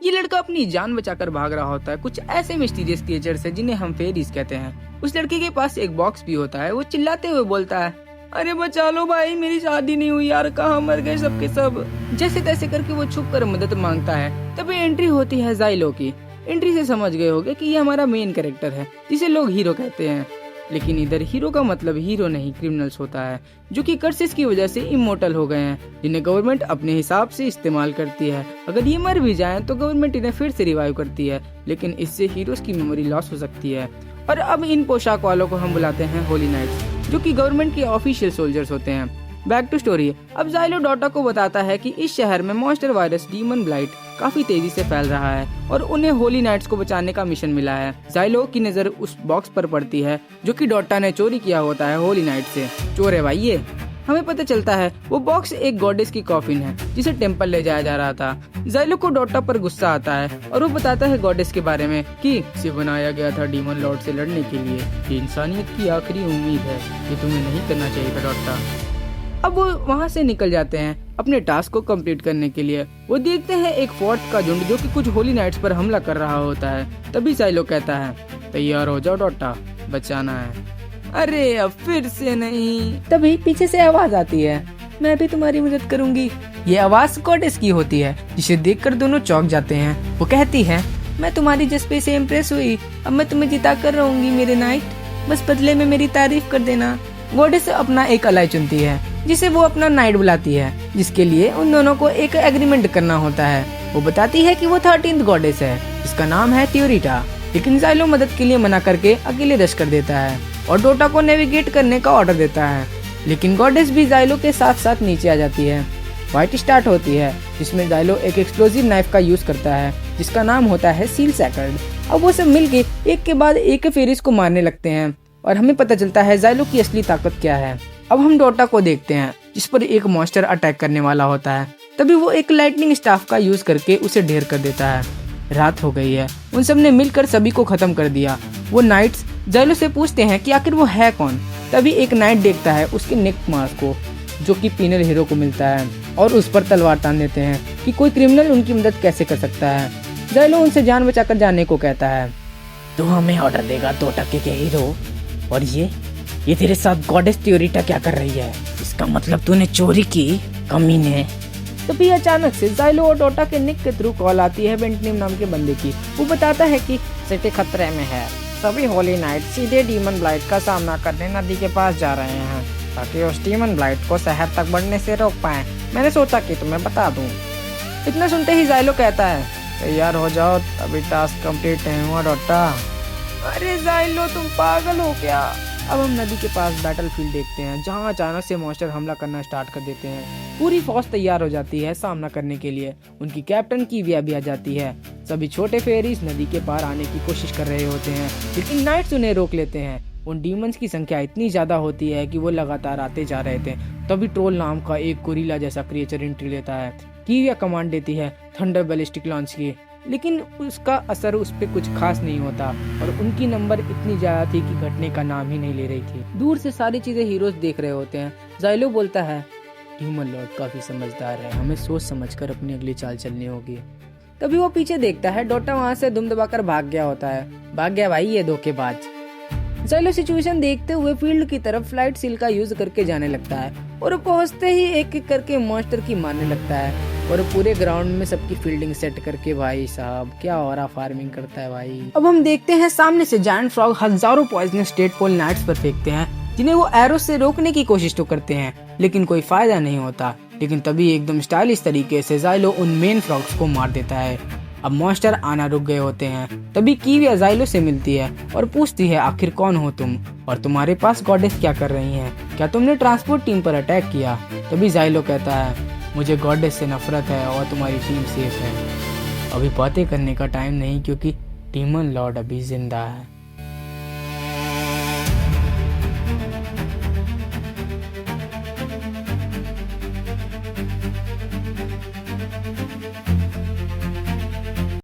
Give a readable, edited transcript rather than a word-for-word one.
ये लड़का अपनी जान बचाकर भाग रहा होता है कुछ ऐसे मिस्टीरियस क्रिएचर से जिन्हें हम फेरीज कहते हैं। उस लड़के के पास एक बॉक्स भी होता है। वो चिल्लाते हुए बोलता है, अरे बचा लो भाई, मेरी शादी नहीं हुई यार, कहाँ मर गए सबके सब। जैसे तैसे करके वो छुप कर मदद मांगता है। तभी एंट्री होती है जाइलो की। एंट्री से समझ गए होगे कि ये हमारा मेन कैरेक्टर है जिसे लोग हीरो कहते हैं। लेकिन इधर हीरो का मतलब हीरो नहीं क्रिमिनल्स होता है, जो कि कर्सेस की वजह से इमोर्टल हो गए हैं, जिन्हें गवर्नमेंट अपने हिसाब से इस्तेमाल करती है। अगर ये मर भी जाएं तो गवर्नमेंट इन्हें फिर से रिवाइव करती है, लेकिन इससे हीरोज की मेमोरी लॉस हो सकती है। और अब इन पोशाक वालों को हम बुलाते हैं होली नाइट्स, जो कि गवर्नमेंट के ऑफिशियल सोल्जर्स होते हैं। Back to story. अब जाइलो डोटा को बताता है कि इस शहर में मॉन्स्टर वायरस डीमन ब्लाइट काफी तेजी से फैल रहा है और उन्हें होली नाइट्स को बचाने का मिशन मिला है। जाइलो की नजर उस बॉक्स पर पड़ती है जो कि डोटा ने चोरी किया होता है होली नाइट से। चोर है भाई ये। हमें पता चलता है वो बॉक्स एक गॉडेस की कॉफिन है जिसे टेम्पल ले जाया जा रहा था। जाइलो को डोटा पर गुस्सा आता है और वो बताता है गॉडेस के बारे में कि इसे बनाया गया था डीमन लॉर्ड से लड़ने के लिए। ये इंसानियत की आखिरी उम्मीद है, ये तुम्हें नहीं करना चाहिए था डोटा। अब वो वहाँ से निकल जाते हैं अपने टास्क को कंप्लीट करने के लिए। वो देखते हैं एक फोर्ट का झुंड जो कि कुछ होली नाइट्स पर हमला कर रहा होता है। तभी जाइलो कहता है, तैयार हो जाओ डोटा, बचाना है। अरे अब फिर से नहीं। तभी पीछे से आवाज आती है, मैं भी तुम्हारी मदद करूंगी। ये आवाज गॉडेस की होती है, जिसे देखकर दोनों चौंक जाते हैं। वो कहती है, मैं तुम्हारी जज्बे से इम्प्रेस हुई, अब मैं तुम्हें जिता कर रहूंगी मेरे नाइट, बस बदले में मेरी तारीफ कर देना। गॉडेस अपना एक अलाई चुनती है जिसे वो अपना नाइट बुलाती है, जिसके लिए उन दोनों को एक एग्रीमेंट करना होता है। वो बताती है कि वो 13th गॉडेस है जिसका नाम है ट्यूरिटा, लेकिन जाइलो मदद के लिए मना करके अकेले रश कर देता है और डोटा को नेविगेट करने का ऑर्डर देता है। लेकिन गॉडेस भी जाइलो के साथ साथ नीचे आ जाती है। फाइट स्टार्ट होती है जिसमें जाइलो एक एक्सप्लोजिव नाइफ का यूज करता है जिसका नाम होता है सील सैकर्ड। अब वो सब मिलके एक के बाद एक फेरिस को मारने लगते हैं और हमें पता चलता है जाइलो की असली ताकत क्या है। अब हम डोटा को देखते हैं जिस पर एक मॉन्स्टर अटैक करने वाला होता है। तभी वो एक लाइटनिंग स्टाफ का यूज करके उसे ढेर कर देता है। रात हो गई है, उन सब ने मिलकर सभी को खत्म कर दिया। वो नाइट्स जाइलो से पूछते हैं कि आखिर वो है कौन। तभी एक नाइट देखता है उसके नेक मार्क को, जो कि पीनल हीरो को मिलता है, और उस पर तलवार तान देते हैं कि कोई क्रिमिनल उनकी मदद कैसे कर सकता है। जाइलो उनसे जान बचाकर जाने को कहता है। तू हमें ऑर्डर देगा 2 टक्के के हीरो, और ये तेरे साथ गॉडेस ट्यूरिटा क्या कर रही है? इसका मतलब तूने चोरी की, कमीने। तभी अचानक से जाइलो और डोटा के निक के थ्रू कॉल आती है वेंटनिम नाम के बंदे की। वो बताता है कि सिटी खतरे में है, सभी होली नाइट सीधे डीमन ब्लाइट का सामना करने नदी के पास जा रहे हैं ताकि उस डीमन ब्लाइट को शहर तक बढ़ने से रोक पाए। मैंने सोचा कि तुम्हें बता दूं। इतना सुनते ही जाइलो कहता है, तैयार हो जाओ, अभी टास्क कंप्लीट नहीं हुआ डोटा। अरे जाइलो तुम पागल हो क्या। अब हम नदी के पास बैटलफील्ड देखते हैं जहां अचानक से मॉन्स्टर हमला करना स्टार्ट कर देते हैं। पूरी फौज तैयार हो जाती है सामना करने के लिए। उनकी कैप्टन कीविया भी आ जाती है। सभी छोटे फेरीज नदी के पार आने की कोशिश कर रहे होते हैं, लेकिन नाइट्स उन्हें रोक लेते हैं। उन डीमंस की संख्या इतनी ज्यादा होती है कि वो लगातार आते जा रहे थे। तभी ट्रोल नाम का एक गोरिल्ला जैसा क्रिएचर एंट्री लेता है। कीविया कमांड देती है थंडर बैलिस्टिक लॉन्च की, लेकिन उसका असर उस पर कुछ खास नहीं होता और उनकी नंबर इतनी ज्यादा थी कि घटने का नाम ही नहीं ले रही थी। दूर से सारी चीजें हीरोज देख रहे होते हैं। जाइलो बोलता है, डीमन लॉर्ड काफी समझदार है, हमें सोच समझकर अपनी अगली चाल चलनी होगी। तभी वो पीछे देखता है, डोटा वहाँ से दुम दबाकर भाग गया होता है। भाग गया भाई ये धोखेबाज। जाइलो सिचुएशन देखते हुए फील्ड की तरफ फ्लाइट सील का यूज करके जाने लगता है और पहुंचते ही एक एक करके मॉन्स्टर की मारने लगता है और पूरे ग्राउंड में सबकी फील्डिंग सेट करके भाई साहब क्या ऑरा फार्मिंग करता है भाई। अब हम देखते हैं सामने से जायंट फ्रॉग हजारों पॉइजनस स्टेट पोल नाइट्स पर फेंकते हैं, जिन्हें वो एरो से रोकने की कोशिश तो करते हैं लेकिन कोई फायदा नहीं होता। लेकिन तभी एकदम स्टाइलिश तरीके से जाइलो उन मेन फ्रॉग्स को मार देता है। अब मॉन्स्टर आना रुक गए होते हैं। तभी कीविया जाइलो से मिलती है और पूछती है, आखिर कौन हो तुम और तुम्हारे पास गॉडेस क्या कर रही हैं? क्या तुमने ट्रांसपोर्ट टीम पर अटैक किया? तभी जाइलो कहता है, मुझे गॉडेस से नफरत है और तुम्हारी टीम सेफ है। अभी बातें करने का टाइम नहीं क्योंकि डीमन लॉर्ड अभी जिंदा है।